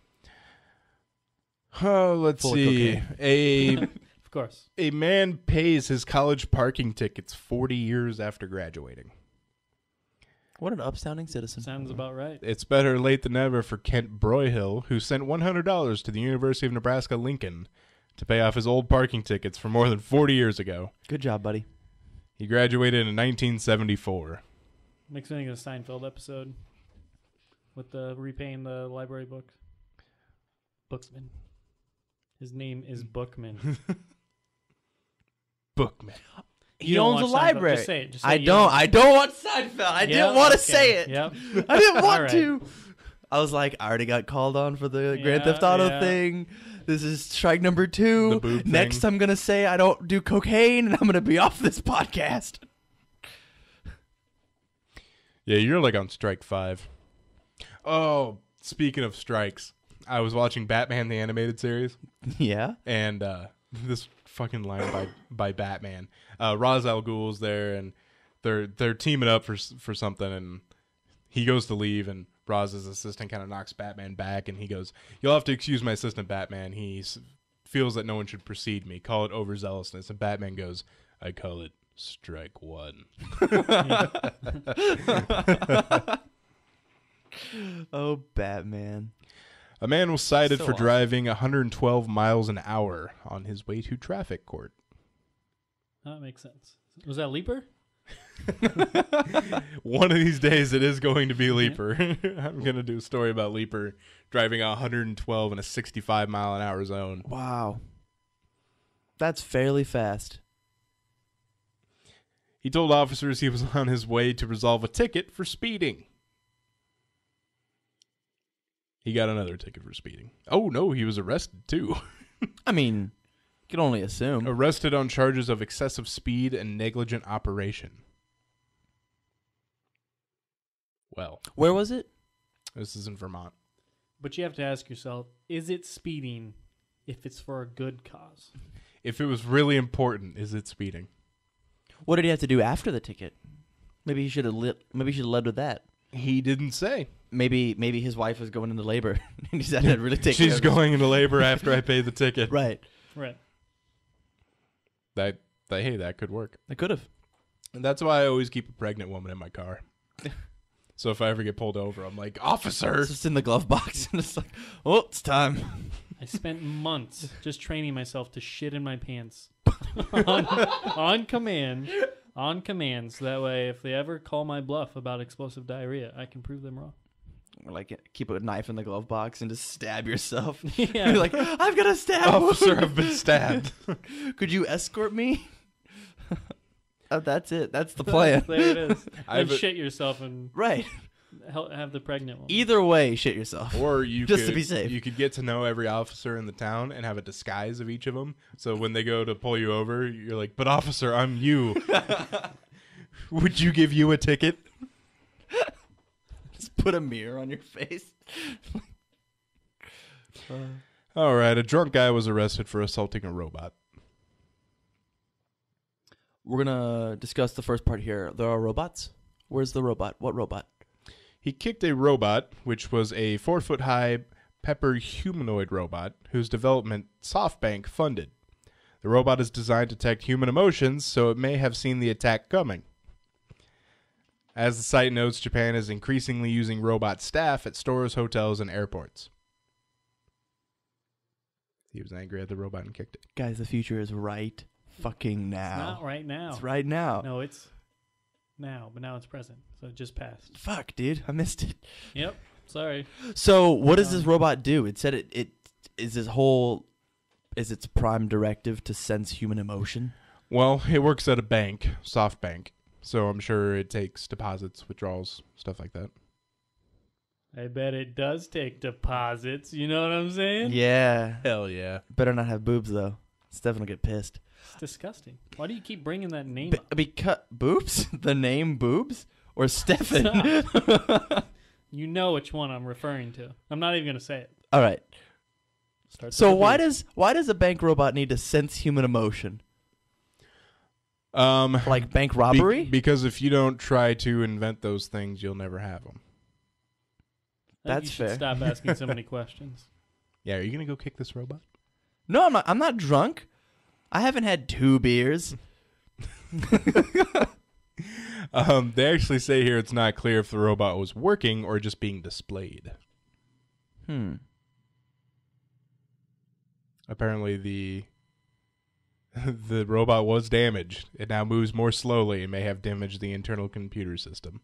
Oh, let's Full of see. Of course. A man pays his college parking tickets 40 years after graduating. What an upstanding citizen. Sounds about right. It's better late than never for Kent Broyhill, who sent $100 to the University of Nebraska-Lincoln to pay off his old parking tickets from more than 40 years ago. Good job, buddy. He graduated in 1974. Makes me think of a Seinfeld episode with the repaying the library book. Booksman. His name is Bookman. Bookman. He don't owns a watch Seinfeld. library. Just say it. Just say I you don't watch Seinfeld. I didn't want to okay. say it. Yep. I didn't want All right. to. I was like, I already got called on for the Grand Yeah, Theft Auto yeah. thing. This is strike number 2. The boob Next, thing. I'm going to say I don't do cocaine, and I'm going to be off this podcast. Yeah, you're like on strike 5. Oh, speaking of strikes, I was watching Batman the Animated Series, Yeah? and this fucking line by Batman. Ra's al Ghul's there, and they're teaming up for something, and he goes to leave, and Raz's assistant kind of knocks Batman back, and he goes, "You'll have to excuse my assistant, Batman. He feels that no one should precede me. Call it overzealousness." And Batman goes, "I call it strike 1." Oh, Batman. A man was cited So for awesome. driving 112 miles an hour on his way to traffic court. That makes sense. Was that Leaper? One of these days, it is going to be Leaper. I'm going to do a story about Leaper driving 112 in a 65 mile an hour zone. Wow. That's fairly fast. He told officers he was on his way to resolve a ticket for speeding. He got another ticket for speeding. Oh, no, he was arrested, too. I mean, you can only assume. Arrested on charges of excessive speed and negligent operation. Well, Where was it? this is in Vermont. But you have to ask yourself, is it speeding if it's for a good cause? If it was really important, is it speeding? What did he have to do after the ticket? Maybe he should have led with that. He didn't say. Maybe his wife was going into labor and he said to really take care She's of his- going into labor after I pay the ticket. Right. Right. that could work. I could have. And that's why I always keep a pregnant woman in my car. So if I ever get pulled over, I'm like, officer. It's just in the glove box, and it's like, oh, it's time. I spent months just training myself to shit in my pants on command. On command, so that way if they ever call my bluff about explosive diarrhea, I can prove them wrong. Or like keep a knife in the glove box and just stab yourself. Yeah. You're like, I've got a stab. Officer, I've been stabbed. Could you escort me? That's it. That's the plan. There it is. I've- And shit yourself and Right. have the pregnant one. Either way, shit yourself. Or you Just could, to be safe. You could get to know every officer in the town and have a disguise of each of them. So when they go to pull you over, you're like, but officer, I'm you. Would you give you a ticket? Just put a mirror on your face. All right, a drunk guy was arrested for assaulting a robot. We're going to discuss the first part here. There are robots. Where's the robot? What robot? He kicked a robot, which was a 4-foot-high pepper humanoid robot, whose development SoftBank funded. The robot is designed to detect human emotions, so it may have seen the attack coming. As the site notes, Japan is increasingly using robot staff at stores, hotels, and airports. He was angry at the robot and kicked it. Guys, the future is right fucking now. It's not right now. It's right now. No, it's now, but now it's present. So it just passed. Fuck, dude. I missed it. Yep. Sorry. So what does this robot do? It said it is its prime directive to sense human emotion. Well, it works at a bank, SoftBank, so I'm sure it takes deposits, withdrawals, stuff like that. I bet it does take deposits. You know what I'm saying? Yeah. Hell yeah. Better not have boobs though. Stephan will get pissed. It's disgusting. Why do you keep bringing that name up? Because boobs? The name boobs or Stephan? You know which one I'm referring to. I'm not even going to say it. All right. Starts So with a B. why does a bank robot need to sense human emotion? Like bank robbery? Because if you don't try to invent those things, you'll never have them. I think That's you should fair. Stop asking so many questions. Yeah, are you going to go kick this robot? No, I'm not. I'm not drunk. I haven't had 2 beers. They actually say here it's not clear if the robot was working or just being displayed. Apparently the robot was damaged. It now moves more slowly and may have damaged the internal computer system.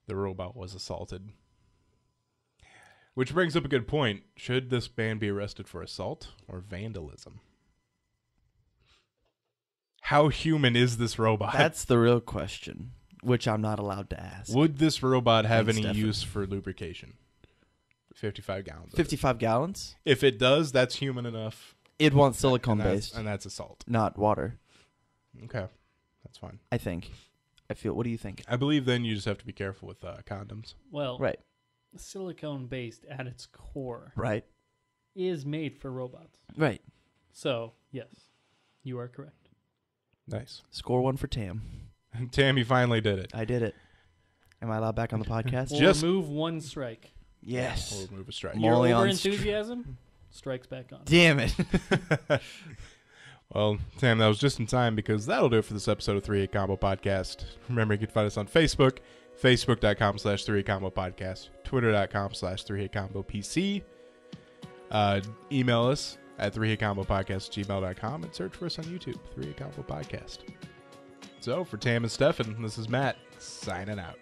The robot was assaulted. Which brings up a good point. Should this man be arrested for assault or vandalism? How human is this robot? That's the real question, which I'm not allowed to ask. Would this robot have Thanks, any Stephan. use for lubrication? 55 gallons. of it. 55 gallons? If it does, that's human enough. It wants silicone and that's- based, And that's assault. not water. Okay. That's fine. I think. I feel. What do you think? I believe then you just have to be careful with condoms. Well, Right. silicone based at its core Right. is made for robots. Right. So, yes, you are correct. Nice. Score 1 for Tam. Tammy finally did it. I did it. Am I allowed back on the podcast? We'll Just- remove one strike. Yes. We'll remove a strike. More- Molly Your on over-enthusiasm strikes back on. Damn it. Well, Tam, that was just in time because that'll do it for this episode of 3-8 Combo Podcast. Remember, you can find us on Facebook, facebook.com/3-8 Combo Podcast, twitter.com/3-8 Combo PC. Email us at 3-8 Combo Podcast gmail.com and search for us on YouTube, 3-8 Combo Podcast. So, for Tam and Stephan, this is Matt signing out.